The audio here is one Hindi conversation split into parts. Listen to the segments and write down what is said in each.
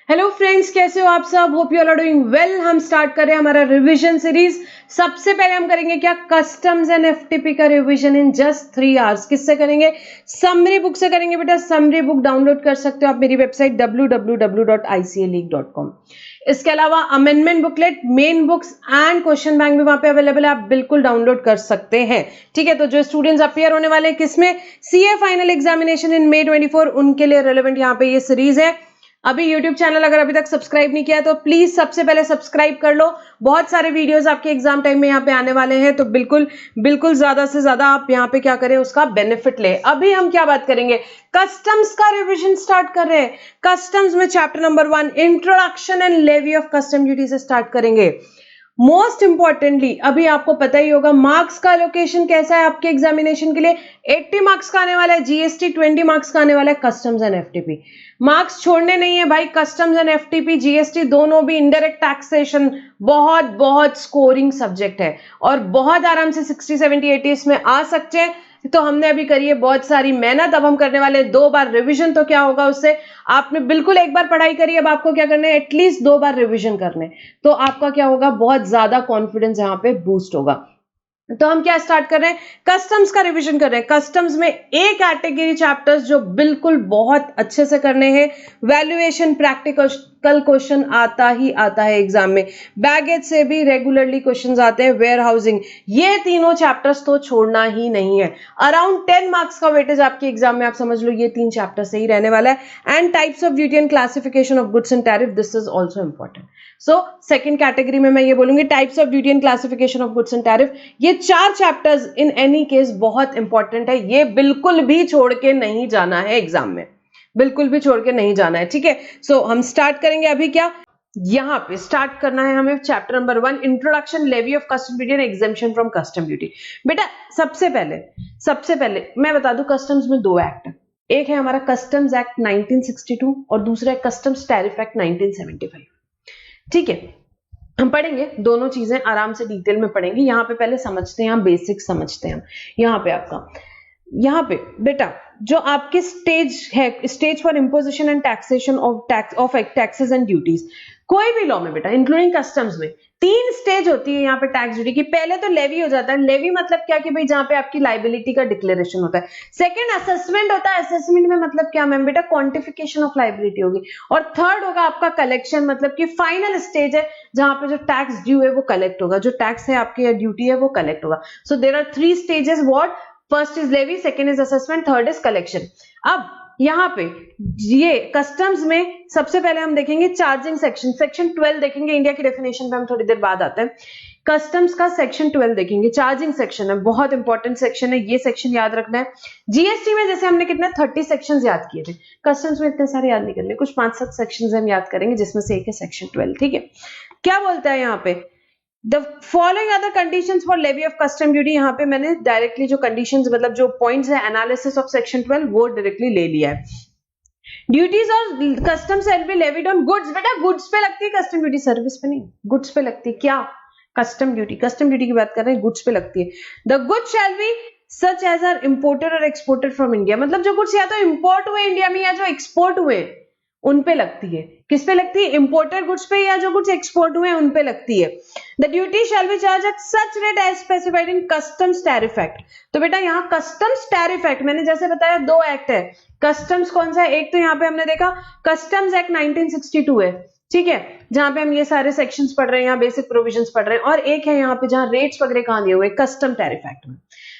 हेलो फ्रेंड्स, कैसे हो आप सब? Hope you all are doing well. हम स्टार्ट कर रहे हैं हमारा रिवीजन सीरीज। सबसे पहले हम करेंगे क्या, कस्टम्स एंड एफटीपी का रिवीजन इन जस्ट 3 आवर्स। किससे करेंगे? समरी बुक से करेंगे बेटा। समरी बुक डाउनलोड कर सकते हो आप मेरी वेबसाइट www.icaleague.com। इसके अलावा amendment booklet, main books and question bank भी वहां पे अवेलेबल है, आप बिल्कुल डाउनलोड कर सकते हैं। ठीक है, तो जो स्टूडेंट्स अपियर होने वाले हैं किसमें, CA final examination in May 24, उनके लिए रेलेवेंट यहाँ पे ये सीरीज है। अभी YouTube चैनल अगर अभी तक सब्सक्राइब नहीं किया है तो प्लीज सबसे पहले सब्सक्राइब कर लो। बहुत सारे वीडियोस आपके एग्जाम टाइम में यहाँ पे आने वाले हैं, तो बिल्कुल बिल्कुल ज्यादा से ज्यादा आप यहाँ पे क्या करें, उसका बेनिफिट ले। अभी हम क्या बात करेंगे, कस्टम्स का रिवीजन स्टार्ट कर रहे हैं। कस्टम्स में chapter number 1 introduction and levy of custom duty से स्टार्ट करेंगे। मोस्ट इंपॉर्टेंटली अभी आपको पता ही होगा मार्क्स का एलोकेशन कैसा है आपके एग्जामिनेशन के लिए। 80 मार्क्स का आने वाला है जीएसटी, 20 मार्क्स का आने वाला है कस्टम्स एंड एफटीपी। मार्क्स छोड़ने नहीं है भाई। कस्टम्स एंड एफटीपी, जीएसटी दोनों भी इनडायरेक्ट टैक्सेशन बहुत बहुत स्कोरिंग सब्जेक्ट है और बहुत आराम से 60 70 80 इसमें आ सकते हैं। तो हमने अभी करी है बहुत सारी मेहनत, अब हम करने वाले 2 बार रिवीजन। तो क्या होगा उससे, आपने बिल्कुल एक बार पढ़ाई करी, अब आपको क्या करना है, एटलीस्ट 2 बार रिवीजन करने। तो आपका क्या होगा, बहुत ज्यादा कॉन्फिडेंस यहाँ पे बूस्ट होगा। तो हम क्या स्टार्ट कर रहे हैं, कस्टम्स का रिवीजन कर रहे हैं। कस्टम्स में एक कैटेगरी चैप्टर्स जो बिल्कुल बहुत अच्छे से करने हैं। वैल्यूएशन, प्रैक्टिकल क्वेश्चन आता ही आता है एग्जाम में। बैगेज से भी रेगुलरली क्वेश्चंस आते हैं। वेयर हाउसिंग, ये तीनों चैप्टर्स तो छोड़ना ही नहीं है। अराउंड 10 मार्क्स का वेटेज आपके एग्जाम में, आप समझ लो ये 3 चैप्टर से ही रहने वाला है। And types of duty and classification of goods and tariff, this is also important. So second category में मैं ये बोलूंगी, types of duty and classification of goods and tariff. ये 4 चैप्टर्स इन एनी केस बहुत इंपॉर्टेंट है, ये बिल्कुल भी छोड़ के नहीं जाना है एग्जाम में, बिल्कुल भी छोड़ के नहीं जाना है। ठीक है, सो हम स्टार्ट करेंगे अभी। क्या यहां पे स्टार्ट करना है हमें chapter number 1 introduction, levy of custom duty and exemption from custom duty. बेटा सबसे पहले मैं बता दूं, कस्टम्स में 2 एक्ट है। एक है हमारा कस्टम्स एक्ट 1962 और दूसरा है कस्टम्स टैरिफ एक्ट 1975। ठीक है, हम पढ़ेंगे दोनों चीजें आराम से, डिटेल में पढ़ेंगे। यहां पे पहले समझते हैं, हम बेसिक समझते हैं। यहां पे आपका, यहां पे बेटा जो आपके स्टेज है, stage for imposition and taxation of taxes and duties, कोई भी लॉ में बेटा इंक्लूडिंग कस्टम्स में 3 स्टेज होती है यहाँ पे टैक्स ड्यूटी की। पहले तो लेवी हो जाता है। लेवी मतलब क्या कि भाई जहां पे आपकी लाइबिलिटी का डिक्लेरेशन होता है। सेकंड असेसमेंट होता है। असेसमेंट में मतलब क्या मैम, बेटा क्वांटिफिकेशन ऑफ लाइबिलिटी होगी। और थर्ड होगा आपका कलेक्शन, मतलब कि फाइनल स्टेज है जहां पे जो टैक्स ड्यू है वो कलेक्ट होगा, जो टैक्स है आपकी या ड्यूटी है वो कलेक्ट होगा। So there are 3 stages. What? First is levy, second is assessment, third is collection. अब यहां पे ये कस्टम्स में सबसे पहले हम देखेंगे चार्जिंग सेक्शन, सेक्शन 12 देखेंगे। इंडिया की डेफिनेशन पे हम थोड़ी देर बाद आते हैं। कस्टम्स का सेक्शन 12 देखेंगे, चार्जिंग सेक्शन है, बहुत इंपॉर्टेंट सेक्शन है, ये सेक्शन याद रखना है। जीएसटी में जैसे हमने कितने 30 सेक्शंस याद किए थे, कस्टम्स में इतने सारे याद नहीं करने, कुछ 5-7 सेक्शंस हम याद करेंगे, जिसमें से एक है सेक्शन 12। ठीक है, क्या बोलता है यहाँ पे, the following are the conditions for levy of custom duty. यहाँ पे मैंने डायरेक्टली जो कंडीशंस, मतलब जो पॉइंट्स है एनालिसिस ऑफ सेक्शन 12, वो डायरेक्टली ले लिया है। ड्यूटीज और custom shall be levied on goods. बेटा गुड्स पे लगती है कस्टम ड्यूटी, सर्विस पे नहीं, गुड्स पे लगती है। क्या? Custom duty. कस्टम ड्यूटी की बात कर रहे हैं, गुड्स पे लगती है। The goods shall be such as are imported और एक्सपोर्टेड फ्रॉम इंडिया, मतलब जो गुड्स या तो इंपोर्ट हुए इंडिया में या जो एक्सपोर्ट हुए उन पे लगती है। किस पे लगती है? इंपोर्टेड गुड्स पे या जो गुड्स एक्सपोर्ट हुए उन पे लगती है। The duty shall be charge at such rate as specified in customs tariff act. तो बेटा यहाँ कस्टम्स टैरिफ एक्ट, मैंने जैसे बताया 2 एक्ट है। कस्टम्स कौन सा है? एक तो यहाँ पे हमने देखा कस्टम्स एक्ट 1962 है, ठीक है, जहां पे हम ये सारे सेक्शंस पढ़ रहे हैं, यहाँ बेसिक प्रोविजंस पढ़ रहे हैं। और एक है यहाँ पे जहां रेट्स वगैरह कहां दिए हुए, कस्टम टैरिफ एक्ट में।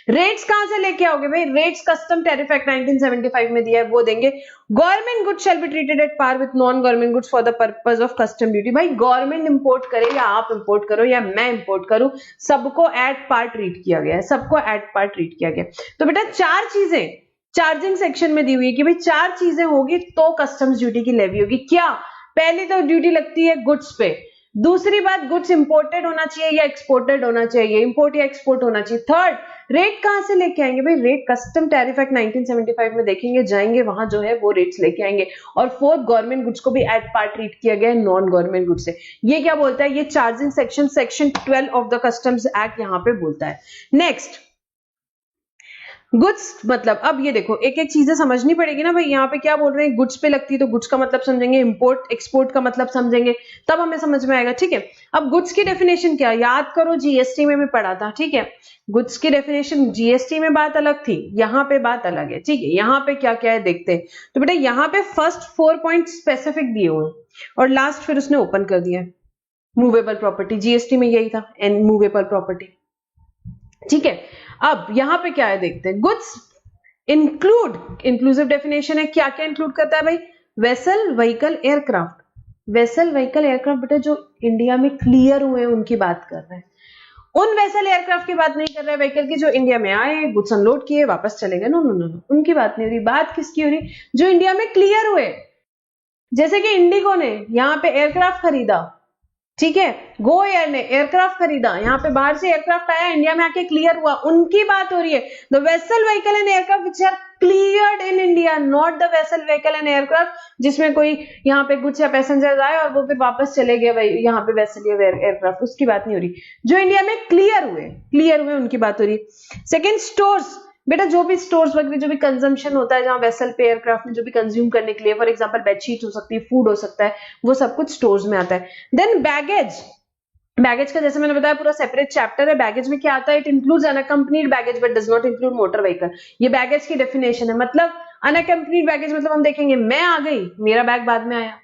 रेट्स कहां से लेके आओगे भाई? रेट्स कस्टम टैरिफ एक्ट 1975 में दिया है, वो देंगे। Government goods shall be treated at par with non government goods for the purpose of custom duty. भाई गवर्नमेंट इंपोर्ट करे या आप इंपोर्ट करो या मैं इंपोर्ट करूं, सबको एट पार ट्रीट किया गया है, सबको एट पार ट्रीट किया गया। तो बेटा 4 चीजें चार्जिंग सेक्शन में दी हुई है कि भाई 4 चीजें होगी तो कस्टम्स ड्यूटी की लेवी होगी। क्या? पहली तो ड्यूटी लगती है गुड्स पे। दूसरी बात, गुड्स इंपोर्टेड होना चाहिए या एक्सपोर्टेड होना चाहिए, इंपोर्ट या एक्सपोर्ट होना चाहिए। थर्ड, रेट कहां से लेके आएंगे भाई? रेट कस्टम टैरिफ एक्ट 1975 में देखेंगे, जाएंगे वहां जो है वो रेट्स लेके आएंगे। और फोर्थ, गवर्नमेंट गुड्स को भी एट पार्ट ट्रीट किया गया है नॉन गवर्नमेंट गुड्स से। ये क्या बोलता है? ये charging section, section 12 of the customs act यहां पे बोलता है। नेक्स्ट, गुड्स मतलब अब ये देखो एक एक चीजें समझनी पड़ेगी ना भाई, यहाँ पे क्या बोल रहे हैं, गुड्स पे लगती है तो गुड्स का मतलब समझेंगे, इंपोर्ट एक्सपोर्ट का मतलब समझेंगे, तब हमें समझ में आएगा। ठीक है, अब गुड्स की डेफिनेशन क्या, याद करो जीएसटी में भी पढ़ा था। ठीक है, गुड्स की डेफिनेशन जीएसटी में बात अलग थी, यहाँ पे बात अलग है। ठीक है, यहाँ पे क्या क्या है देखते हैं। तो बेटा यहाँ पे फर्स्ट 4 पॉइंट स्पेसिफिक दिए हुए और लास्ट फिर उसने ओपन कर दिया, मूवेबल प्रॉपर्टी, जीएसटी में यही था, एंड मूवेबल प्रॉपर्टी। ठीक है, अब यहां पे क्या है देखते हैं, गुड्स इंक्लूड, इंक्लूसिव डेफिनेशन है, क्या क्या इंक्लूड करता है भाई, vessel, vehicle, aircraft. Vessel, vehicle, aircraft बेटा जो इंडिया में क्लियर हुए हैं उनकी बात कर रहे हैं, उन वेसल एयरक्राफ्ट की बात नहीं कर रहे हैं, व्हीकल की जो इंडिया में आए, गुड्स अनलोड किए, वापस चले गए, नो नो नो, उनकी बात नहीं हो रही। बात किसकी हो रही, जो इंडिया में क्लियर हुए, जैसे कि इंडिगो ने यहाँ पे एयरक्राफ्ट खरीदा। ठीक है, गो एयर ने एयरक्राफ्ट खरीदा, यहाँ पे बाहर से एयरक्राफ्ट आया, इंडिया में आके क्लियर हुआ, उनकी बात हो रही है। The vessel, vehicle and aircraft which are cleared in India, not the vessel, vehicle and aircraft जिसमें कोई यहाँ पे गुड्स या पैसेंजर्स आए और वो फिर वापस चले गए भाई यहाँ पे वेसल या एयरक्राफ्ट, उसकी बात नहीं हो रही। जो इंडिया में क्लियर हुए उनकी बात हो रही है। सेकेंड, स्टोर्स, बेटा जो भी स्टोर्स वगैरह जो भी कंजम्पशन होता है जहां वेसल पे एयरक्राफ्ट में जो भी कंज्यूम करने के लिए, फॉर एग्जांपल बेडशीट हो सकती है, फूड हो सकता है, वो सब कुछ स्टोर्स में आता है। देन बैगेज, बैगेज का जैसे मैंने बताया पूरा सेपरेट चैप्टर है। बैगेज में क्या आता है, it includes unaccompanied baggage but does not include motor vehicle. ये बैगेज की डेफिनेशन है, मतलब अनअकम्पनीड बैगेज मतलब हम देखेंगे मैं आ गई मेरा बैग बाद में आया,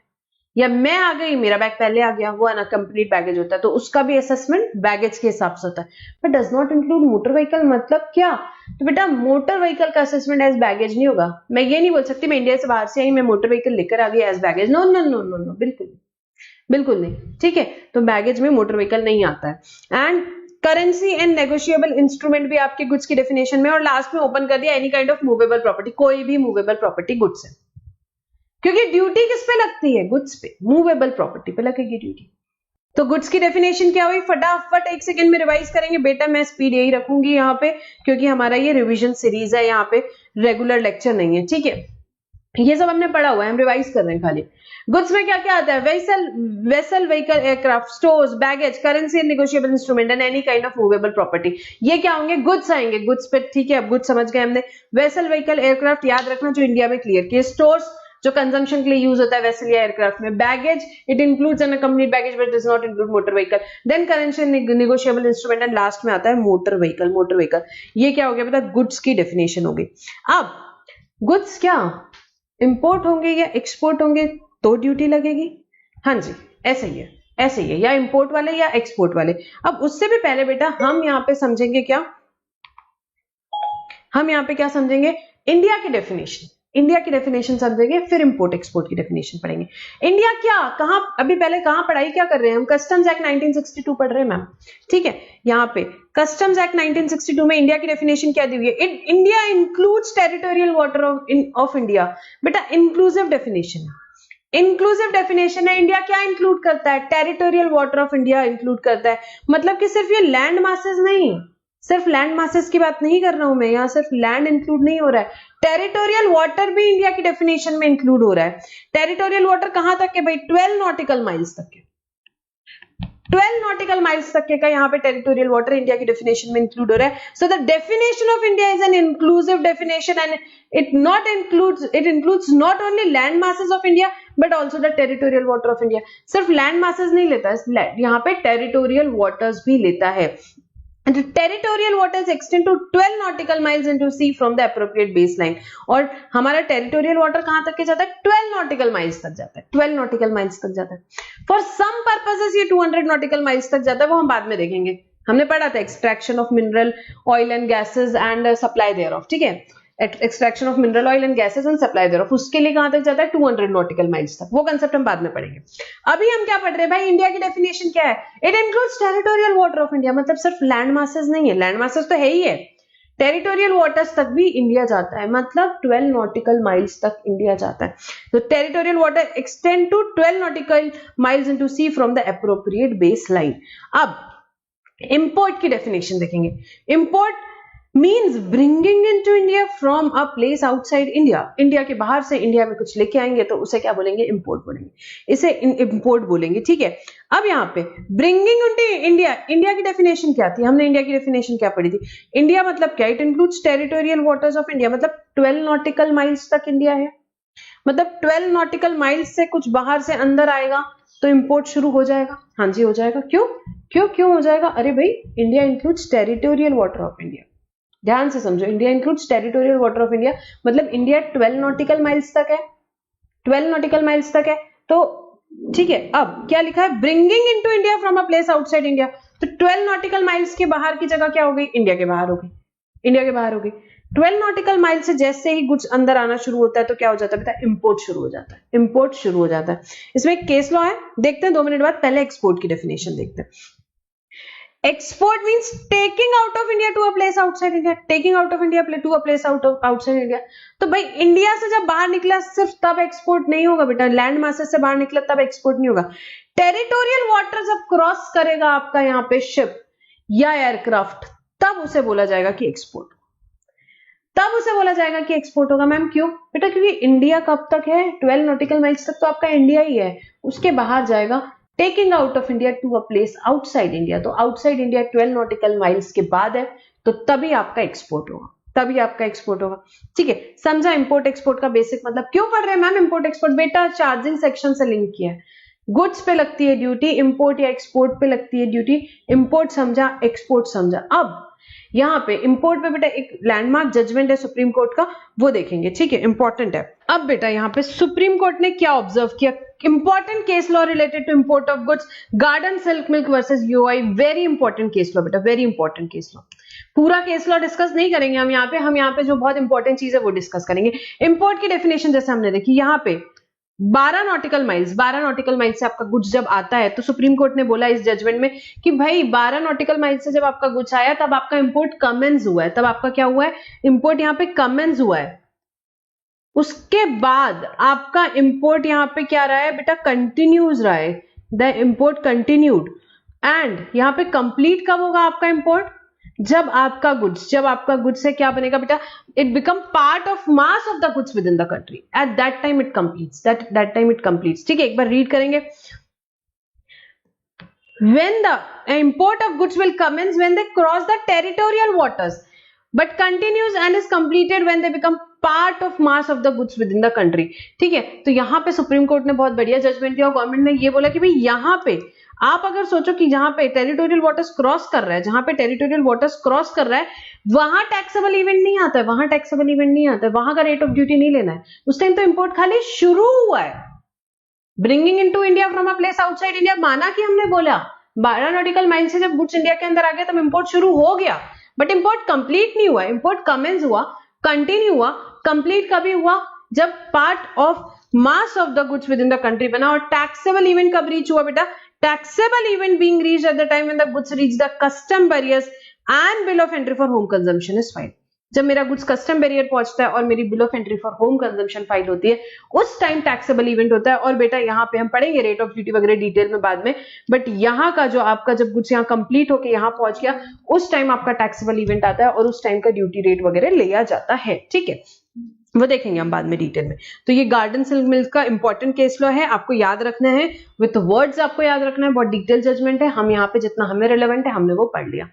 या मैं आ गई मेरा बैग पहले आ गया, वो अनकम्प्लीट बैगेज होता है, तो उसका भी असेसमेंट बैगेज के हिसाब से होता है। But does not include motor vehicle मतलब क्या, तो बेटा मोटर व्हीकल का असेसमेंट एज बैगेज नहीं होगा। मैं ये नहीं बोल सकती मैं इंडिया से बाहर से आई, मैं मोटर व्हीकल लेकर आ गई as baggage, no no no no no, बिल्कुल नहीं। ठीक है, तो बैगेज में मोटर व्हीकल नहीं आता है। And currency and negotiable instrument भी आपके गुड्स की डेफिनेशन में, और लास्ट में ओपन कर दिया any kind of movable property, कोई भी मूवेबल प्रॉपर्टी गुड्स है, क्योंकि ड्यूटी किस पे लगती है, गुड्स पे, मूवेबल प्रॉपर्टी पे लगेगी ड्यूटी। तो गुड्स की डेफिनेशन क्या हुई, फटाफट 1 सेकंड में रिवाइज करेंगे बेटा, मैं स्पीड यही रखूंगी यहाँ पे क्योंकि हमारा ये रिवीजन सीरीज है, यहाँ पे रेगुलर लेक्चर नहीं है। ठीक है, ये सब हमने पढ़ा हुआ है, हम रिवाइज कर रहे हैं खाली। गुड्स में क्या क्या आता है, vessel, vehicle, aircraft, stores, baggage, currency and negotiable instrument and any kind of movable property, ये क्या होंगे, गुड्स आएंगे, गुड्स पे। ठीक है, अब गुड्स समझ गए हमने। वेसल, व्हीकल, एयरक्राफ्ट याद रखना जो इंडिया में क्लियर किए, स्टोर्स जो कंजम्पशन के लिए यूज होता है वेसल या एयरक्राफ्ट में, baggage it includes unaccompanied baggage but does not include motor vehicle, then currency negotiable instrument, and last में आता है मोटर व्हीकल। मोटर व्हीकल ये क्या हो गया बेटा, गुड्स की डेफिनेशन हो गई। अब गुड्स क्या इंपोर्ट होंगे या एक्सपोर्ट होंगे तो ड्यूटी लगेगी, हाँ जी ऐसे ही है, ऐसे ही है, या इंपोर्ट वाले या एक्सपोर्ट वाले। अब उससे भी पहले बेटा हम यहाँ पे समझेंगे क्या, हम यहाँ पे क्या समझेंगे, इंडिया की डेफिनेशन, इंडिया की डेफिनेशन समझेंगे, फिर इंपोर्ट एक्सपोर्ट की डेफिनेशन पढ़ेंगे। इंडिया क्या, कहां, अभी पहले कहां पढ़ाई क्या कर रहे हैं हम, कस्टम्स एक्ट 1962 पढ़ रहे हैं मैम। ठीक है, यहाँ पे कस्टम्स एक्ट 1962 में इंडिया की डेफिनेशन क्या दी हुई है, India includes territorial water of India. बेटा इंक्लूसिव डेफिनेशन, इंक्लूसिव डेफिनेशन है। इंडिया क्या इंक्लूड करता है, territorial water of India include करता है, मतलब कि सिर्फ ये लैंड मासेस नहीं, सिर्फ लैंड मासेस की बात नहीं कर रहा हूं मैं, यहाँ सिर्फ लैंड इंक्लूड नहीं हो रहा है, टेरिटोरियल वाटर भी इंडिया की डेफिनेशन में इंक्लूड हो रहा है। टेरिटोरियल वाटर कहां तक के भाई, 12 नॉटिकल माइल्स तक के, 12 नॉटिकल माइल्स तक के का यहाँ पे टेरिटोरियल वाटर इंडिया की डेफिनेशन में इंक्लूड हो रहा है। So the definition of India is an inclusive definition and it includes not only land masses of India but also the territorial water of India. सिर्फ लैंड मासेस नहीं लेता है, यहाँ पे टेरिटोरियल वाटर्स भी लेता है। And the territorial waters extend to 12 nautical miles into sea from the appropriate baseline. और हमारा territorial water कहां तक के जाता है, 12 nautical miles तक जाता है, 12 nautical miles तक जाता है। For some purposes ये 200 nautical miles तक जाता है, वो हम बाद में देखेंगे, हमने पढ़ा था extraction of mineral oil and gases and supply thereof। ठीक है, extraction of mineral oil and gases and supply thereof, उसके लिए कहां तक जाता है, 200 नॉटिकल माइल्स तक, वो कंसेप्ट हम बाद में पढ़ेंगे। अभी हम क्या पढ़ रहे हैं भाई, इंडिया की डेफिनेशन क्या है, it includes territorial water of India, मतलब सिर्फ लैंड मासेस नहीं है, लैंड मासेस तो है ही है, टेरिटोरियल वाटर्स तक भी इंडिया जाता है, मतलब 12 नॉटिकल माइल्स तक इंडिया जाता है। तो territorial water extend to 12 nautical miles into sea from the appropriate base line. अब इंपोर्ट की डेफिनेशन देखेंगे। Import means bringing in to India from a place outside India, India के बाहर से इंडिया में कुछ लेके आएंगे तो उसे क्या बोलेंगे, इंपोर्ट बोलेंगे, इसे इंपोर्ट बोलेंगे, ठीक है। अब यहाँ पे ब्रिंगिंग इनटू इंडिया, इंडिया की डेफिनेशन क्या थी, हमने इंडिया की डेफिनेशन क्या पढ़ी थी, इंडिया मतलब क्या, it includes territorial waters of India, मतलब 12 नॉटिकल माइल्स तक इंडिया है, मतलब 12 नॉटिकल माइल्स से कुछ बाहर से अंदर आएगा तो इंपोर्ट शुरू हो जाएगा। हाँ जी हो जाएगा। क्यों क्यों क्यों हो जाएगा, अरे भाई India includes territorial water of India, ध्यान से समझो, India includes territorial water of India, मतलब इंडिया 12 नॉटिकल माइल्स तक है, 12 नॉटिकल माइल्स तक है, तो ठीक है। अब क्या लिखा है, bringing into India from a place outside India, तो 12 नॉटिकल माइल्स के बाहर की जगह क्या हो गई, इंडिया के बाहर हो गई, इंडिया के बाहर हो गई। 12 नॉटिकल माइल से जैसे ही कुछ अंदर आना शुरू होता है तो क्या हो जाता है बेटा, इंपोर्ट शुरू हो जाता है, इंपोर्ट शुरू हो जाता है। इसमें एक केस लॉ है, देखते हैं 2 मिनट बाद, पहले एक्सपोर्ट की डेफिनेशन देखते हैं। Export means taking out of India to a place outside India, taking out of India to a place outside India. तो भाई इंडिया से जब बाहर निकला सिर्फ तब एक्सपोर्ट नहीं होगा बेटा, लैंड मासेस से बाहर निकला तब एक्सपोर्ट नहीं होगा। टेरिटोरियल वाटर जब क्रॉस करेगा आपका यहाँ पे शिप या एयरक्राफ्ट, तब उसे बोला जाएगा कि एक्सपोर्ट, तब उसे बोला जाएगा कि एक्सपोर्ट होगा। मैम क्यों बेटा, क्योंकि इंडिया कब तक है, 12 नॉटिकल माइल्स तक तो आपका इंडिया ही है, उसके बाहर जाएगा taking out of India to a place outside India, तो आउटसाइड इंडिया 12 नॉटिकल माइल्स के बाद है, तो तभी आपका एक्सपोर्ट होगा, तभी आपका एक्सपोर्ट होगा, ठीक है। समझा इंपोर्ट एक्सपोर्ट का बेसिक मतलब, क्यों पढ़ रहे हैं मैम इंपोर्ट एक्सपोर्ट, बेटा चार्जिंग सेक्शन से लिंक किया है, गुड्स पे लगती है ड्यूटी, इंपोर्ट या एक्सपोर्ट पे लगती है ड्यूटी, इंपोर्ट समझा एक्सपोर्ट समझा। अब यहाँ पे इंपोर्ट पे बेटा एक लैंडमार्क जजमेंट है सुप्रीम कोर्ट का, वो देखेंगे, ठीक है, इंपॉर्टेंट है। अब बेटा यहाँ पे सुप्रीम कोर्ट ने क्या ऑब्जर्व किया, important case law related to import of goods, Garden Silk Mills versus UI, very important case law बेटा, वेरी इंपॉर्टेंट केस लॉ। पूरा केस लॉ डिस्कस नहीं करेंगे हम यहाँ पे जो बहुत इंपॉर्टेंट चीज है वो डिस्कस करेंगे। इंपोर्ट की डेफिनेशन जैसे हमने देखी, यहाँ पे 12 नॉटिकल माइल्स से आपका गुड्स जब आता है तो सुप्रीम कोर्ट ने बोला इस जजमेंट में कि भाई 12 नॉटिकल माइल्स से जब आपका गुड्स आया तब आपका इंपोर्ट कमेंस हुआ है, तब आपका क्या हुआ है, इंपोर्ट यहाँ पे कमेंस हुआ है। उसके बाद आपका इंपोर्ट यहाँ पे क्या रहा है बेटा, कंटिन्यूज रहा है, द इंपोर्ट कंटिन्यूड। एंड यहाँ पे कंप्लीट कब होगा आपका इंपोर्ट, जब आपका गुड्स से क्या बनेगा बेटा, it become part of mass of the goods within the country, at that time it completes, that time it completes, ठीक है। एक बार रीड करेंगे, when the import of goods will commence when they cross the territorial waters but continues and is completed when they become part of mass of the goods within the country, ठीक है। तो यहाँ पे सुप्रीम कोर्ट ने बहुत बढ़िया जजमेंट दिया, गवर्नमेंट ने ये बोला कि भाई यहाँ पे आप अगर सोचो कि जहां पे टेरिटोरियल वाटर्स क्रॉस कर रहा है, जहां पे टेरिटोरियल वाटर्स क्रॉस कर रहा है वहां टैक्सेबल इवेंट नहीं आता है, वहां टैक्सेबल इवेंट नहीं आता है, वहां का रेट ऑफ ड्यूटी नहीं लेना है, उस टाइम तो इंपोर्ट खाली शुरू हुआ है। Bringing into India from a place outside India, माना कि हमने बोला 12 नॉटिकल माइल से जब गुड्स इंडिया के अंदर आ गया तब इंपोर्ट शुरू हो गया, बट इंपोर्ट कंप्लीट नहीं हुआ, इंपोर्ट कमेंस हुआ, कंटिन्यू हुआ, कंप्लीट कभी हुआ, जब part of mass of the goods within the country बना। और टैक्सेबल इवेंट कब रीच हुआ बेटा, taxable event being reached at the time when the goods reach the custom barriers and bill of entry for home consumption is filed। जब मेरा गुड्स कस्टम बैरियर पहुंचता है और मेरी bill of entry for home consumption file होती है, उस टाइम टैक्सेबल इवेंट होता है। और बेटा यहाँ पे हम पढ़ेंगे रेट ऑफ ड्यूटी वगैरह डिटेल में बाद में, बट यहाँ का जो आपका जब गुड्स यहाँ कंप्लीट होकर यहाँ पहुंच गया उस टाइम आपका टैक्सेबल इवेंट आता है और उस टाइम का ड्यूटी रेट वगैरह लिया जाता है, ठीक है, वो देखेंगे हम बाद में डिटेल में। तो ये गार्डन सिल्क मिल्क का इंपॉर्टेंट केस लॉ है, आपको याद रखना है, विद वर्ड्स आपको याद रखना है, बहुत डिटेल जजमेंट है, हम यहाँ पे जितना हमें रिलेवेंट है हमने वो पढ़ लिया।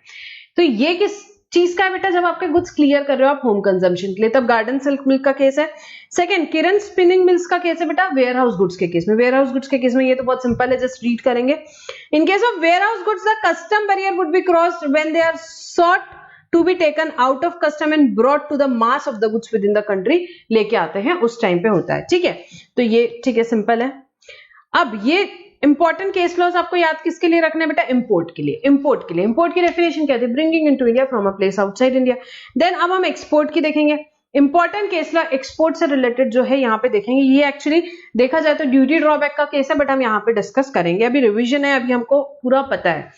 तो ये किस चीज का है बेटा, जब आपके गुड्स क्लियर कर रहे हो आप होम कंजम्पशन के लिए, तब गार्डन सिल्क मिल्क का केस है। सेकंड किरण स्पिनिंग मिल्स का केस है बेटा वेयर हाउस गुड्स के केस में। वेयर हाउस गुड्स के केस में ये तो बहुत सिंपल है, जस्ट रीड करेंगे। In case of warehouse goods the custom barrier would be crossed when they are sought to be taken out of custom and brought to the mass of the goods within the country, लेके आते हैं उस टाइम पे होता है, ठीक है। तो ये ठीक है, सिंपल है। अब ये इंपॉर्टेंट केस लॉज आपको याद किसके लिए रखना है बेटा, इंपोर्ट के लिए। इंपोर्ट के लिए इंपोर्ट की डेफिनेशन क्या थी, bringing into India from a place outside India. Then अब हम एक्सपोर्ट की देखेंगे। इंपॉर्टेंट केस लॉ एक्सपोर्ट से रिलेटेड जो है यहाँ पे देखेंगे, ये एक्चुअली देखा जाए तो ड्यूटी ड्रॉबैक का केस है, बट हम यहाँ पे डिस्कस करेंगे, अभी रिविजन है, अभी हमको पूरा पता है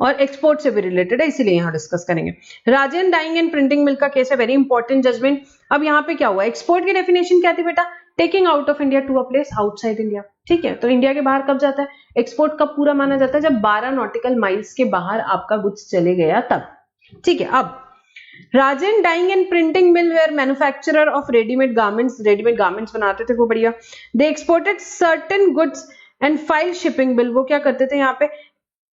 और एक्सपोर्ट से भी रिलेटेड है, इसीलिए यहाँ डिस्कस करेंगे। Rajen dyeing and printing mills का केस है, वेरी इंपॉर्टेंट जजमेंट। अब यहाँ पे क्या हुआ, एक्सपोर्ट की डेफिनेशन क्या थी बेटा, taking out of India to a place outside India, ठीक है। तो इंडिया के बाहर कब जाता है, एक्सपोर्ट कब पूरा माना जाता है, जब 12 नॉटिकल माइल्स के बाहर आपका गुड्स चले गया तब, ठीक है। अब Rajan dyeing and printing mill where manufacturer of readymade garments बनाते थे वो बढ़िया। They exported certain goods and file shipping bill, वो क्या करते थे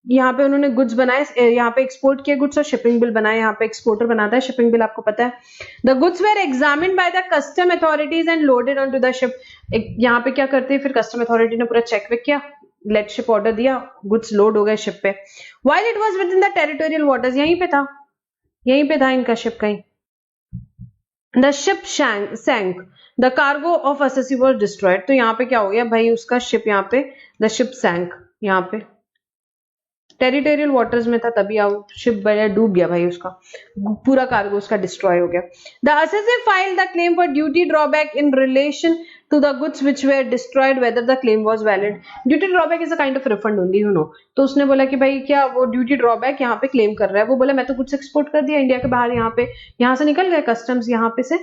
यहाँ पे उन्होंने गुड्स बनाए, यहाँ पे एक्सपोर्ट किए गुड्स और शिपिंग बिल बनाए। यहाँ पे एक्सपोर्टर बनाता है, शिपिंग बिल आपको पता है। The goods were examined by the custom authorities and loaded on to the ship. यहाँ पे क्या करते हैं, फिर कस्टम अथॉरिटी ने पूरा चेक वेक किया, लेट शिप ऑर्डर दिया, गुड्स लोड हो गए शिप पे। While it was within the territorial waters, यहीं पे था इनका शिप कहीं। The ship sank, the cargo of assessee was destroyed. तो यहाँ पे क्या हो गया भाई, उसका शिप यहाँ पे द शिप सैंक, यहाँ पे टेरिटोरियल वाटर्स में था तभी शिप डूब गया भाई, उसका पूरा कार्गो उसका डिस्ट्रॉय हो गया। The assessee filed the claim for duty drawback in relation to the goods which were destroyed whether the claim was valid. Duty drawback is a kind of refund only, you know. तो उसने बोला कि भाई क्या वो ड्यूटी ड्रॉबैक यहाँ पे क्लेम कर रहा है, वो बोला मैं तो कुछ एक्सपोर्ट कर दिया इंडिया के बाहर, यहाँ से निकल गए कस्टम्स, यहाँ पे से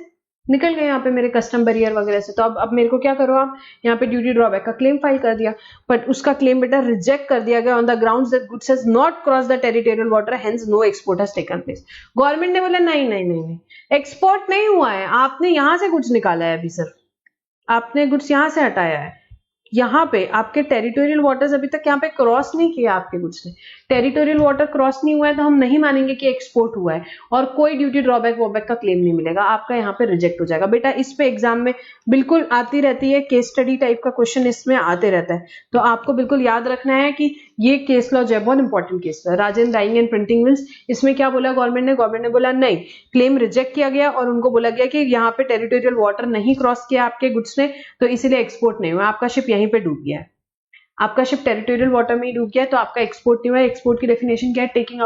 निकल गए यहाँ पे मेरे कस्टम बैरियर वगैरह से, तो अब मेरे को क्या करो आप, यहाँ पे ड्यूटी ड्रॉबैक का क्लेम फाइल कर दिया, बट उसका क्लेम बेटा रिजेक्ट कर दिया गया on the grounds that goods has not cross the territorial water, hence no export has taken place. Government ने बोला नहीं, एक्सपोर्ट नहीं हुआ है, आपने यहाँ से गुड्स निकाला है, अभी सिर्फ आपने गुड्स यहां से हटाया है, यहाँ पे आपके टेरिटोरियल वाटर्स अभी तक यहाँ पे क्रॉस नहीं किया आपके गुड्स ने, टेरिटोरियल वाटर क्रॉस नहीं हुआ है तो हम नहीं मानेंगे कि एक्सपोर्ट हुआ है और कोई ड्यूटी ड्रॉबैक वॉबैक का क्लेम नहीं मिलेगा, आपका यहाँ पे रिजेक्ट हो जाएगा। बेटा इस पे एग्जाम में बिल्कुल आती रहती है, केस स्टडी टाइप का क्वेश्चन इसमें आते रहता है, तो आपको बिल्कुल याद रखना है कि ये केस लॉ जो है बहुत इंपॉर्टेंट केस है। राजन डाइंग एंड प्रिंटिंग मिल्स, इसमें क्या बोला गवर्नमेंट ने बोला नहीं, क्लेम रिजेक्ट किया गया और उनको बोला गया कि यहाँ पे टेरिटोरियल वाटर नहीं क्रॉस किया आपके गुड्स ने, तो इसीलिए एक्सपोर्ट नहीं हुआ, आपका शिप यहीं पे डूब गया है, आपका शिप टेरिटोरियल वाटर में ही डूब गया है, तो आपका एक्सपोर्ट नहीं हुआ है। एक्सपोर्ट की डेफिनेशन क्या है, taking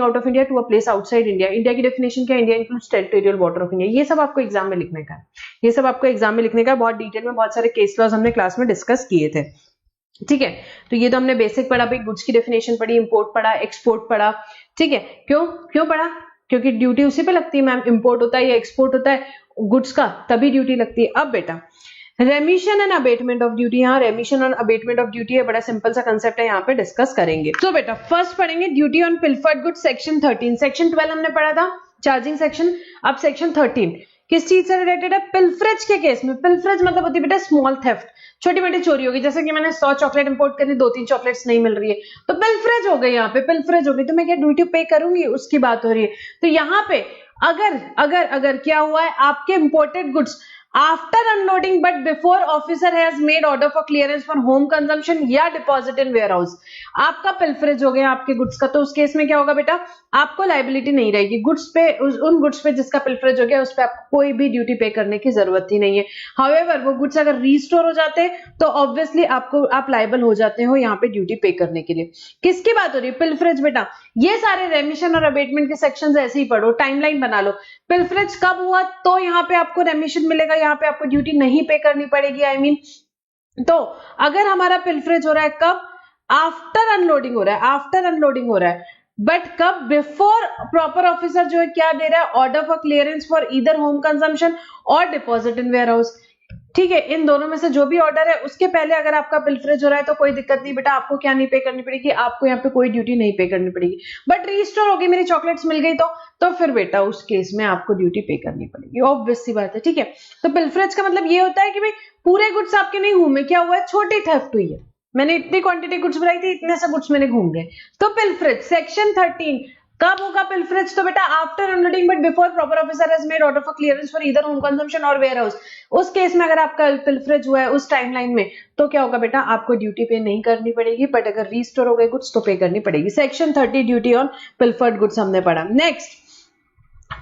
out of India to a place outside India. India की डेफिनेशन क्या है, India includes territorial water of India. ये सब आपको एग्जाम में लिखने का है, ये सब आपको एग्जाम में लिखने का, बहुत डिटेल में बहुत सारे केस लॉज हमने क्लास में डिस्कस किए थे, ठीक है। तो ये तो हमने बेसिक पढ़ा भाई, गुड्स की डेफिनेशन पढ़ी, इंपोर्ट पढ़ा, एक्सपोर्ट पढ़ा, ठीक है। क्यों पढ़ा, क्योंकि ड्यूटी उसी पे लगती है मैम, इंपोर्ट होता है या एक्सपोर्ट होता है गुड्स का तभी ड्यूटी लगती है। अब बेटा remission and abatement of duty, यहाँ रेमिशन और अबेटमेंट ऑफ ड्यूटी है, बड़ा सिंपल सा कंसेप्ट है, यहाँ पे डिस्कस करेंगे। तो बेटा फर्स्ट पढ़ेंगे duty on pilfered goods section 13, section 12 हमने पढ़ा था चार्जिंग सेक्शन, अब सेक्शन 13 किस चीज से रिलेटेड है, पिल्फरेज के केस में। पिल्फरेज मतलब होती है बेटा स्मॉल थेफ्ट, छोटी मोटी चोरी होगी, जैसे कि मैंने 100 चॉकलेट इंपोर्ट करी, 2-3 चॉकलेट्स नहीं मिल रही है तो पिल्फरेज हो गई, यहाँ पे पिल्फरेज हो गई, तो मैं क्या ड्यूटी पे करूंगी, उसकी बात हो रही है। तो यहाँ पे अगर क्या हुआ है, आपके imported goods after unloading but before officer has made order for clearance for home consumption या डिपॉजिट इन वेयर हाउस, आपका पिल्फरेज हो गया आपके गुड्स का, तो उस केस में क्या होगा बेटा, आपको लाइबिलिटी नहीं रहेगी गुड्स पे, उन गुड्स पे जिसका पिल्फरेज हो गया उस पे आपको कोई भी ड्यूटी पे करने की जरूरत ही नहीं है। हाउएवर वो गुड्स अगर रीस्टोर हो जाते हैं तो ऑब्वियसली आप लाइबल हो जाते हो यहाँ पे ड्यूटी पे करने के लिए। किसकी बात हो रही है, पिल्फरेज बेटा, ये सारे रेमिशन और अबेटमेंट के सेक्शन ऐसे ही पढ़ो, टाइमलाइन बना लो। पिल्फरेज कब हुआ तो यहाँ पे आपको रेमिशन मिलेगा, यहाँ पे आपको ड्यूटी नहीं पे करनी पड़ेगी, आई मीन तो अगर हमारा पिल्फरेज हो रहा है कब, आफ्टर अनलोडिंग हो रहा है, बट कब, बिफोर प्रॉपर ऑफिसर जो है क्या दे रहा है, order for clearance for either home consumption और डिपॉजिट इन वेयर हाउस, ठीक है। इन दोनों में से जो भी ऑर्डर है उसके पहले अगर आपका पिल्फरेज हो रहा है तो कोई दिक्कत नहीं बेटा, आपको क्या नहीं पे करनी पड़ेगी, आपको यहाँ पे कोई ड्यूटी नहीं पे करनी पड़ेगी। बट रीस्टोर होगी, मेरी चॉकलेट्स मिल गई तो फिर बेटा उस केस में आपको ड्यूटी पे करनी पड़ेगी, ऑब्वियस सी बात है, ठीक है। तो पिल्फरेज का मतलब ये होता है कि भाई पूरे गुड्स आपके नहीं घूमे, क्या हुआ है, छोटी थेफ्ट हुई है, मैंने इतनी क्वांटिटी गुड्स बनाई थी, इतने से गुड्स मैंने घूम गए, तो पिल्फरेज सेक्शन 13 कब होगा पिल्फरेज, तो बेटा after unloading but before proper officer has made order for clearance for either home consumption और वेयर हाउस। उस केस में अगर आपका पिल्फरेज हुआ है उस टाइमलाइन में तो क्या होगा बेटा, आपको ड्यूटी पे नहीं करनी पड़ेगी, बट अगर रीस्टोर हो गए गुड्स तो पे करनी पड़ेगी। Section 30 duty on pilfered goods हमने पढ़ा। Next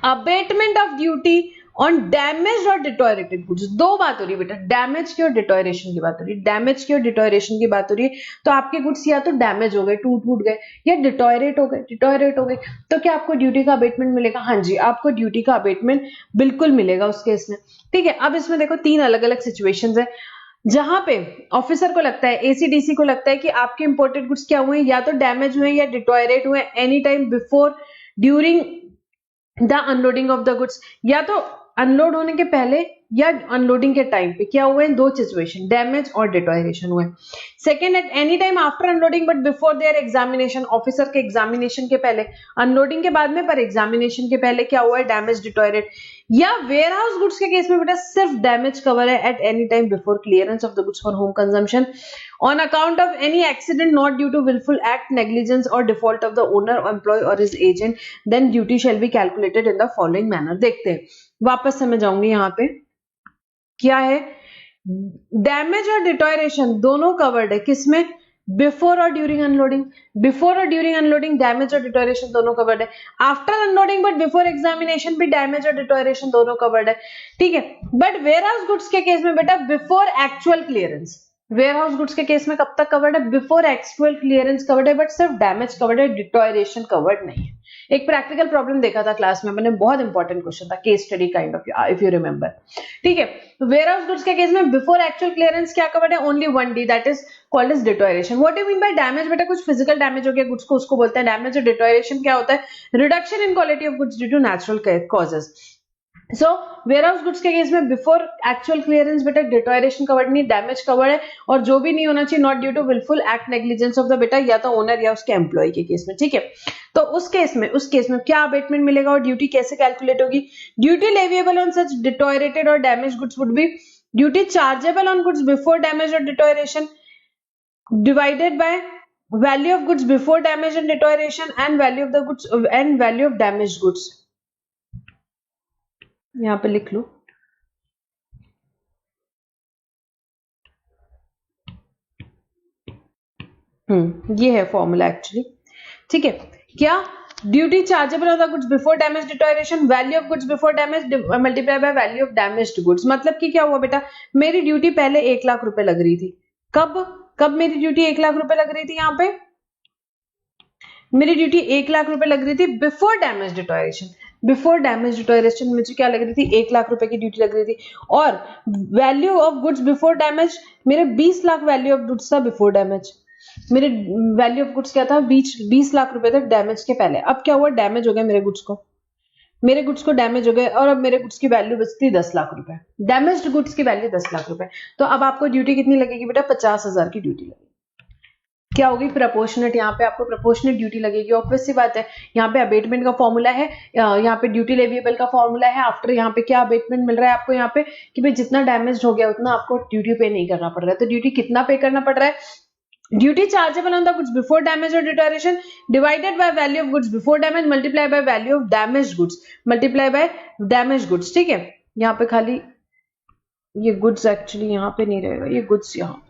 abatement of duty on damage और डिटोरेटेड गुड्स, दो बात हो रही है बेटा, डैमेज की और डिटोरेशन की बात हो रही है, डैमेज की और डिटोरेशन की बात हो रही है। तो आपके गुड्स या तो डैमेज हो गए, टूट गए, या डिटोरेट हो गए, तो क्या आपको ड्यूटी का अबेटमेंट मिलेगा, हाँ जी आपको ड्यूटी का अबेटमेंट बिल्कुल मिलेगा उस केस में, ठीक है। अब इसमें देखो 3 अलग अलग सिचुएशंस है जहां पे ऑफिसर को लगता है, एसीडीसी को लगता है कि आपके इंपोर्टेड गुड्स क्या हुए, या तो डैमेज हुए या डिटोरेट हुए any time before during the unloading of the goods, या तो अनलोड होने के पहले या अनलोडिंग के टाइम पे क्या हुआ है, दो सिचुएशन, डैमेज और डिटोरेशन हुआ है. Second, at any time after unloading but before their examination, officer के एग्जामिनेशन के पहले, अनलोडिंग के बाद में पर एग्जामिनेशन के पहले क्या हुआ है, डैमेज डिटोरेट. या वेयर हाउस गुड्स के केस में बेटा सिर्फ डैमेज कवर है at any time before clearance of the goods for home consumption on account of any accident not due to wilful act, negligence और default of the owner, employee और his agent, then duty shall be calculated in the following manner. देखते हैं, वापस से मैं जाऊंगी यहाँ पे, क्या है, डैमेज और डिटोरेशन दोनों कवर्ड है किसमें, बिफोर और ड्यूरिंग अनलोडिंग. बिफोर और ड्यूरिंग अनलोडिंग डैमेज और डिटोरेशन दोनों कवर्ड है. After unloading but before examination भी डैमेज और डिटोरेशन दोनों कवर्ड है. ठीक है, बट वेयर हाउस गुड्स के केस में बेटा before actual clearance, warehouse goods के केस में कब तक कवर्ड है, बिफोर एक्चुअल क्लियरेंस कवर्ड है, बट सिर्फ डैमेज कवर्ड है, डिटोरेशन कवर्ड नहीं है. एक प्रैक्टिकल प्रॉब्लम देखा था क्लास में मैंने, बहुत इंपॉर्टेंट क्वेश्चन था, case study kind of, if you remember. ठीक है, वेयर हाउस गुड्स के केस में बिफोर एक्चुअल क्लियरेंस क्या कवर्ड है, only 1D, that is called as deterioration. What do mean by damage, बेटा कुछ फिजिकल डैमेज हो गया गुड्स को, उसको बोलते हैं डैमेज. और डिटोरेशन क्या होता है, reduction in quality of goods due to natural causes. So warehouse goods के केस में बिफोर एक्चुअल क्लियरेंस बेटा डिटोरेशन कवर्ड नहीं, डैमेज कवर्ड है. और जो भी नहीं होना चाहिए, not due to wilful act, negligence of the बेटा या तो ओनर या उसके एम्प्लॉय के केस में. ठीक है, तो उस केस में क्या अबेटमेंट मिलेगा और ड्यूटी कैसे कैलकुलेट होगी. Duty leviable on such deteriorated और damage goods would be duty chargeable on goods before damage और deterioration divided by value of goods before damage and deterioration and value of the goods and value of damage goods. यहां पे लिख लो. ये है फॉर्मूला एक्चुअली. ठीक है, क्या, duty chargeable on the goods before damage deterioration, value of goods before damage multiply by value of damaged goods. मतलब कि क्या हुआ बेटा, मेरी ड्यूटी पहले 1 लाख रुपए लग रही थी. कब मेरी ड्यूटी 1 लाख रुपए लग रही थी, यहाँ पे मेरी ड्यूटी 1 लाख रुपए लग रही थी before damage deterioration. Before damage deterioration मुझे क्या लग रही थी, 1 लाख रुपए की ड्यूटी लग रही थी. और value of goods before damage मेरे 20 लाख वैल्यू ऑफ गुड्स था बिफोर डैमेज. मेरे वैल्यू ऑफ गुड्स क्या था, 20 लाख रुपए तक डैमेज के पहले. अब क्या हुआ, डैमेज हो गया मेरे गुड्स को डैमेज हो गए और अब मेरे गुड्स की वैल्यू बचती 10 लाख रुपए. डैमेज्ड गुड्स की वैल्यू 10 लाख रुपए. तो अब आपको ड्यूटी कितनी लगेगी बेटा, 50,000 की ड्यूटी लगेगी. क्या होगी, प्रपोर्शनेट. यहाँ पे आपको प्रपोर्शनेट ड्यूटी लगेगी. ऑब्वियस सी बात है, यहाँ पे अबेटमेंट का फॉर्मूला है, यहाँ पे ड्यूटी लेविएबल का फॉर्मूला है. आफ्टर यहाँ पे क्या अबेटमेंट मिल रहा है आपको, यहाँ पे कि भाई जितना डैमेज हो गया उतना आपको ड्यूटी पे नहीं करना पड़ रहा है. तो ड्यूटी कितना पे करना पड़ रहा है, duty chargeable on the goods before damage और deterioration divided by value of goods before damage multiply by value of damage goods multiply by damage goods. ठीक है, यहाँ पे खाली ये गुड्स एक्चुअली यहाँ पे नहीं रहेगा, ये गुड्स यहाँ.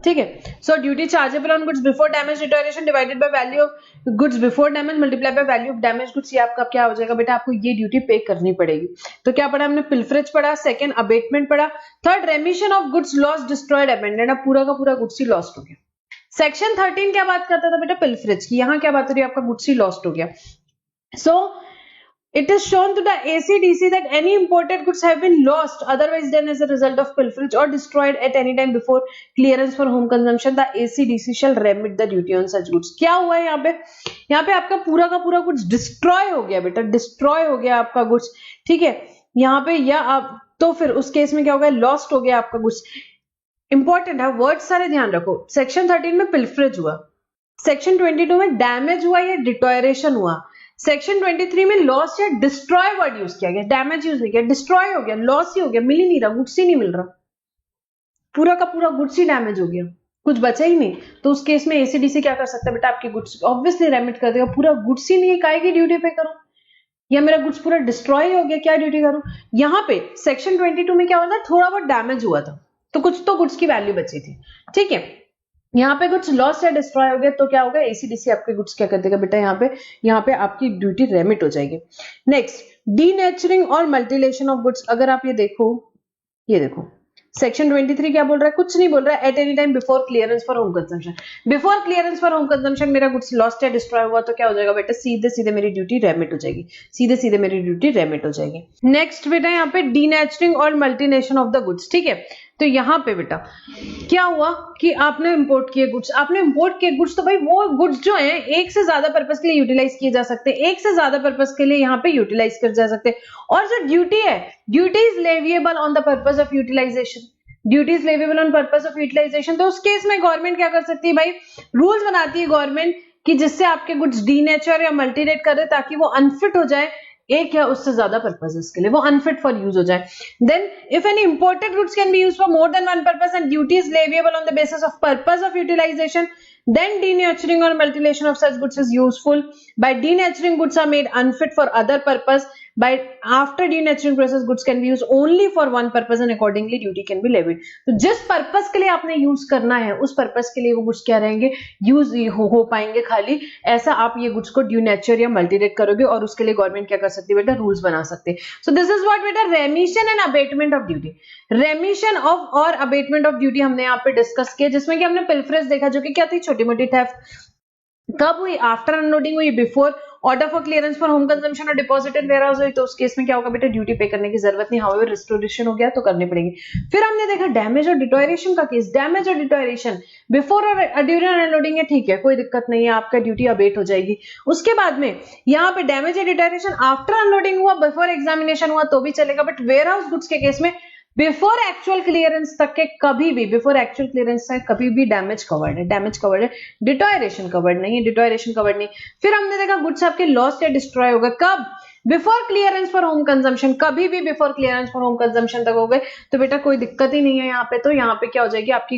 ठीक है, सो duty chargeable on goods before damage deterioration divided by value of goods before damage multiply by value of damage goods. ये आपका क्या हो जाएगा बेटा, आपको ये ड्यूटी पे करनी पड़ेगी. तो क्या पढ़ा हमने, पिल्फरेज पढ़ा, सेकंड अबेटमेंट पढ़ा, third रेमिशन of goods lost destroyed abundant. अब पूरा का पूरा गुड्स ही लॉस्ट हो गया. सेक्शन 13 क्या बात करता था बेटा, पिल्फरेज की. यहाँ क्या बात हो रही है, आपका गुड्स ही लॉस्ट हो गया. सो it is shown to the ACDC that any imported goods have been lost otherwise than as a result of pilferage or destroyed at any time before clearance for home consumption. The ACDC shall remit the duty on such goods. क्या हुआ है यहाँ पे आपका पूरा का पूरा गुड्स डिस्ट्रॉय हो गया बेटा, डिस्ट्रॉय हो गया आपका गुड्स. ठीक है, यहाँ पे या आप तो फिर उस केस में क्या होगा, लॉस्ट हो गया आपका गुड्स. इंपॉर्टेंट है, वर्ड सारे ध्यान रखो. सेक्शन 13 में पिल्फरेज हुआ, सेक्शन 22 में डैमेज हुआ या डिटोरेशन हुआ, सेक्शन 23 में लॉस या डिस्ट्रॉय वर्ड यूज किया गया. डैमेज यूज नहीं किया, डिस्ट्रॉय हो गया, लॉस ही हो गया, मिल ही नहीं रहा, गुड्स ही नहीं मिल रहा, पूरा का पूरा गुड्स ही डैमेज हो गया, कुछ बचा ही नहीं. तो उस केस में एसीडीसी क्या कर सकता है बेटा, आपके गुड्स ऑब्वियसली रेमिट कर देगा. पूरा गुड्स ही नहीं, काहे की ड्यूटी पे करूं, या मेरा गुड्स पूरा डिस्ट्रॉय हो गया, क्या ड्यूटी करूं. यहाँ पे सेक्शन 22 में क्या हुआ था, थोड़ा बहुत डैमेज हुआ था तो कुछ तो गुड्स की वैल्यू बची थी. ठीक है, यहाँ पे कुछ लॉस या डिस्ट्रॉय हो गया तो क्या होगा, एसीडीसी आपके गुड्स क्या कर देगा बेटा, यहाँ पे आपकी ड्यूटी रेमिट हो जाएगी. नेक्स्ट, डीनेचरिंग और मल्टीलेशन ऑफ गुड्स. अगर आप ये देखो सेक्शन 23 क्या बोल रहा है, कुछ नहीं बोल रहा है. At any time before clearance for home consumption, before clearance for home consumption मेरा गुड्स लॉस्ट या डिस्ट्रॉय हुआ तो क्या हो जाएगा बेटा, सीधे सीधे मेरी ड्यूटी रेमिट हो जाएगी, सीधे सीधे मेरी ड्यूटी रेमिट हो जाएगी. नेक्स्ट बेटा यहाँ पे डीनेचरिंग और मल्टीनेशन ऑफ द गुड्स. ठीक है, तो यहाँ पे बेटा क्या हुआ कि आपने इंपोर्ट किए गुड्स, आपने इंपोर्ट किए गुड्स, तो भाई वो गुड्स जो हैं एक से ज्यादा पर्पस के लिए यूटिलाइज किए जा सकते हैं, एक से ज्यादा पर्पस के लिए यहाँ पे यूटिलाइज कर जा सकते हैं। और जो ड्यूटी है, duty is leviable on the purpose of utilisation, duty is leviable on purpose of utilisation. तो उस केस में गवर्नमेंट क्या कर सकती है भाई, रूल्स बनाती है गवर्नमेंट कि जिससे आपके गुड्स डीनेचर या मल्टीनेट कर दे ताकि वो अनफिट हो जाए एक या उससे ज्यादा पर्पसेस के लिए, वो अनफिट फॉर यूज हो जाए। Then if any imported goods can be used for more than one purpose and duty is leviable on the basis of purpose of utilisation, then denaturing or mutilation of such goods is useful. By denaturing, goods are made unfit for other purpose. By after denaturing process, goods can be used only for one purpose and accordingly duty can be levied. तो जिस पर्पस के लिए आपने यूज करना है उस पर्पस के लिए वो गुड्स क्या रहेंगे, यूज हो पाएंगे खाली। ऐसा आप ये गुड्स को ड्यूनेचर या मल्टीनेट करोगे और उसके लिए गवर्नमेंट क्या कर सकती है बेटा, रूल्स बना सकते हैं। सो दिस इज व्हाट बेटा remission and abatement of duty. Remission of और अबेटमेंट ऑफ ड्यूटी हमने यहाँ पे डिस्कस किया, जिसमें कि हमने पिल्फरेज देखा जो कि क्या थी, छोटी मोटी थेफ्ट। कब हुई, आफ्टर अनलोडिंग हुई, before order for clearance for home consumption और डिपॉजिटेड वेयरहाउस हुई, तो उस केस में क्या होगा बेटा, ड्यूटी पे करने की जरूरत नहीं, हाउएवर रिस्टोरेशन हो गया तो करनी पड़ेगी। फिर हमने देखा डैमेज और डिटोरेशन का केस। डैमेज और डिटोरेशन बिफोर और ड्यूरिंग अनलोडिंग है, ठीक है, कोई दिक्कत नहीं है, आपका ड्यूटी अबेट हो जाएगी। उसके बाद में यहाँ पे डैमेज और डिटोरेशन आफ्टर अनलोडिंग हुआ, बिफोर एग्जामिनेशन हुआ तो भी चलेगा, बट वेयरहाउस गुड्स के केस में बिफोर एक्चुअल क्लियरेंस तक के कभी भी, बिफोर एक्चुअल क्लियरेंस तक कभी भी डैमेज कवर्ड है, डैमेज कवर्ड है, डिटोरेशन कवर्ड नहीं है, डिटोरेशन कवर्ड नहीं। फिर हमने देखा गुड्स आपके लॉस्ट या डिस्ट्रॉय हो गए, कब, before clearance for home consumption, कभी भी before clearance for home consumption तक हो गए तो बेटा कोई दिक्कत ही नहीं है यहाँ पे। तो यहाँ पे क्या हो जाएगी, आपकी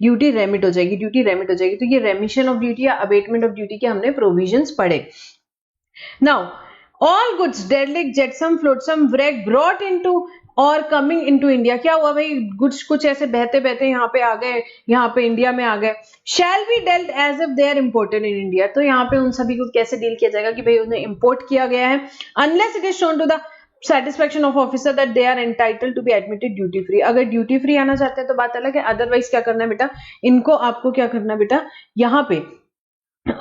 ड्यूटी रेमिट हो जाएगी, ड्यूटी रेमिट हो जाएगी। तो ये रेमिशन ऑफ ड्यूटी या अबेटमेंट ऑफ ड्यूटी के हमने प्रोविजंस पढ़े। Now all goods, derelict, jetsam, flotsam, wreck brought into और कमिंग इनटू इंडिया, क्या हुआ भाई, गुड्स कुछ ऐसे बहते बहते यहाँ पे आ गए, यहाँ पे इंडिया में आ गए, shall be dealt as if they are imported in India. तो यहाँ पे उन सभी को कैसे डील किया जाएगा कि भाई उन्हें इंपोर्ट किया गया है, unless it is shown to the satisfaction of officer that they are entitled to be admitted duty free। अगर ड्यूटी फ्री आना चाहते हैं तो बात अलग है, अदरवाइज क्या करना है बेटा, इनको आपको क्या करना है बेटा, यहाँ पे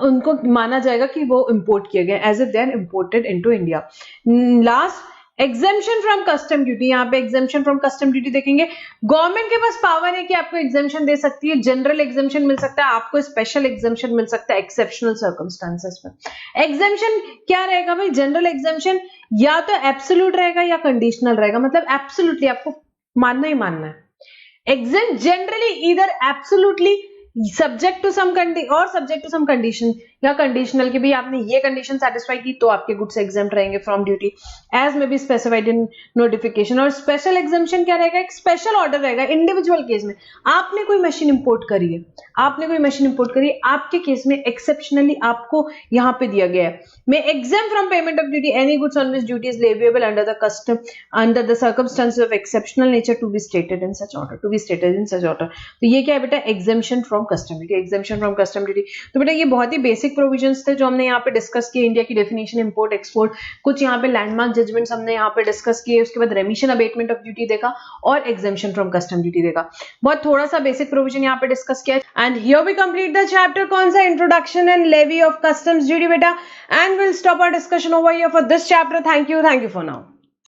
उनको माना जाएगा कि वो इंपोर्ट किए गए as if they are imported into India. Last exemption from custom duty, यहाँ पे एग्जेम्पशन फ्रॉम कस्टम ड्यूटी देखेंगे, गवर्नमेंट के पास पावर है कि आपको एग्जेम्पशन दे सकती है, जनरल एग्जेम्पशन मिल सकता है, आपको स्पेशल एग्जेम्पशन मिल सकता है एक्सेप्शनल सर्कमस्टांसेस में। एग्जेम्पशन क्या रहेगा भाई, जनरल एग्जेम्पशन या तो एब्सोल्यूट रहेगा या कंडीशनल रहेगा, मतलब एब्सोल्युटली आपको मानना ही मानना है। एग्जेम्प जनरली इधर एब्सोल्युटली सब्जेक्ट टू सम और सब्जेक्ट टू सम कंडीशन, या कंडीशनल की भी आपने ये कंडीशन सेटिस्फाई की तो आपके गुड्स एग्जेम्प्ट रहेंगे from duty as may be specified in notification. और स्पेशल एग्जेम्पशन क्या रहेगा, एक स्पेशल ऑर्डर रहेगा इंडिविजुअल केस में। आपने कोई मशीन इंपोर्ट करी है, आपने कोई मशीन इंपोर्ट करी है, आपके केस में एक्सेप्शनली आपको यहाँ पे दिया गया है, may exempt from payment of duty any goods on which duty is leviable under the custom under the circumstances of exceptional nature to be stated in such order, to be stated in such order. तो ये क्या है बेटा, exemption from custom duty, exemption from custom duty. तो बेटा ये बहुत ही बेसिक प्रोविजंस थे जो हमने यहाँ पे डिस्कस किए, इंडिया की डेफिनेशन, इंपोर्ट एक्सपोर्ट, कुछ यहाँ पे लैंडमार्क जजमेंट्स हमने यहाँ पे डिस्कस किए, उसके बाद रेमिशन अबेटमेंट ऑफ ड्यूटी देखा और एग्जेम्पशन फ्रॉम कस्टम ड्यूटी देखा। बहुत थोड़ा सा बेसिक प्रोविजन यहाँ पे डिस्कस किया। And here we complete the chapter, कौन सा, introduction and levy of customs duty बेटा, and will stop our discussion over here for this chapter. Thank you for now.